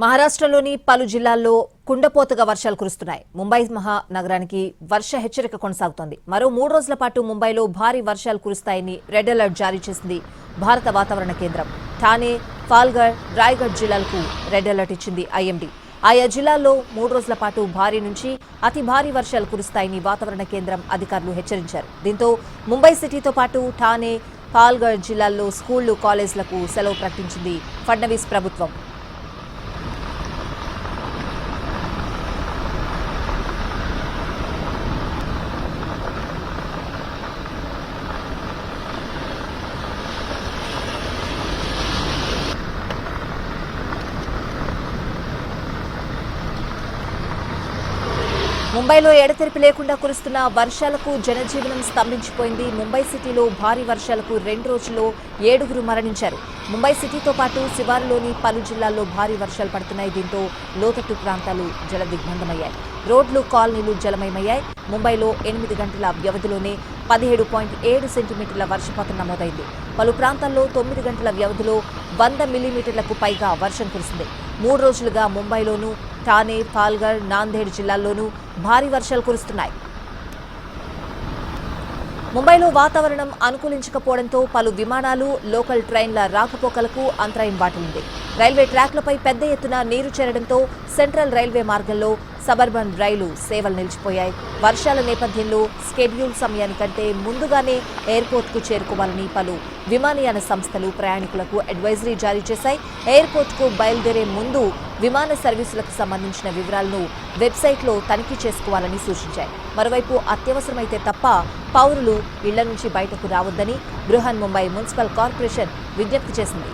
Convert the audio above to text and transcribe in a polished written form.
మహారాష్ట్రలోని పలు జిల్లాల్లో కుండపోతగా వర్షాలు కురుస్తున్నాయి. ముంబై మహానగరానికి వర్ష హెచ్చరిక కొనసాగుతోంది. మరో 3 రోజుల పాటు ముంబైలో భారీ వర్షాలు కురుస్తాయని రెడ్ అలర్ట్ జారీ చేసింది భారత వాతావరణ కేంద్రం. ఠానే, పాల్ఘర్, రాయ్గఢ్ జిల్లాలకు రెడ్ అలర్ట్ ఇచ్చింది ఐఎండీ. ఆయా జిల్లాల్లో 3 రోజుల పాటు భారీ నుంచి అతి భారీ వర్షాలు కురుస్తాయని వాతావరణ కేంద్రం అధికారులు హెచ్చరించారు. దీంతో ముంబై సిటీతో పాటు ఠానే, పాల్ఘర్ జిల్లాల్లో స్కూళ్లు, కాలేజీలకు సెలవు ప్రకటించింది ఫడ్నవీస్ ప్రభుత్వం. ముంబైలో ఎడతెరిపి లేకుండా కురుస్తున్న వర్షాలకు జనజీవనం స్తంభించిపోయింది. ముంబై సిటీలో భారీ వర్షాలకు 2 రోజుల్లో 7గురు మరణించారు. ముంబై సిటీతో పాటు శివారులోని పలు జిల్లాల్లో భారీ వర్షాలు పడుతున్నాయి. దీంతో లోతట్టు ప్రాంతాలు జలదిగ్బంధమయ్యాయి. రోడ్లు, కాలనీలు జలమయమయ్యాయి. ముంబైలో 8 గంటల వ్యవధిలోనే 17.7 సెంటీమీటర్ల వర్షపాతం నమోదైంది. పలు ప్రాంతాల్లో 9 గంటల వ్యవధిలో 100 మిల్లీమీటర్లకు పైగా వర్షం కురిసింది. 3 రోజులుగా ముంబైలోనూ, ఠానే, పాల్ఘర్, నాందేడ్ జిల్లాల్లోనూ భారీ వర్షాలు కురుస్తున్నాయి. ముంబైలో వాతావరణం అనుకూలించకపోవడంతో పలు విమానాలు, లోకల్ ట్రైన్ల రాకపోకలకు అంతరాయం వాటిల్లింది. రైల్వే ట్రాక్లపై పెద్ద ఎత్తున నీరు చేరడంతో సెంట్రల్ రైల్వే మార్గంలో సబర్బన్ రైలు సేవలు నిలిచిపోయాయి. వర్షాల నేపథ్యంలో స్కెడ్యూల్ సమయానికంటే ముందుగానే ఎయిర్పోర్ట్కు చేరుకోవాలని పలు విమానయాన సంస్థలు ప్రయాణికులకు అడ్వైజరీ జారీ చేశాయి. ఎయిర్పోర్ట్కు బయలుదేరే ముందు విమాన సర్వీసులకు సంబంధించిన వివరాలను వెబ్సైట్లో తనిఖీ చేసుకోవాలని సూచించాయి. మరోవైపు అత్యవసరమైతే తప్ప పౌరులు ఇళ్ల నుంచి బయటకు రావద్దని బృహన్ ముంబై మున్సిపల్ కార్పొరేషన్ విజ్ఞప్తి చేసింది.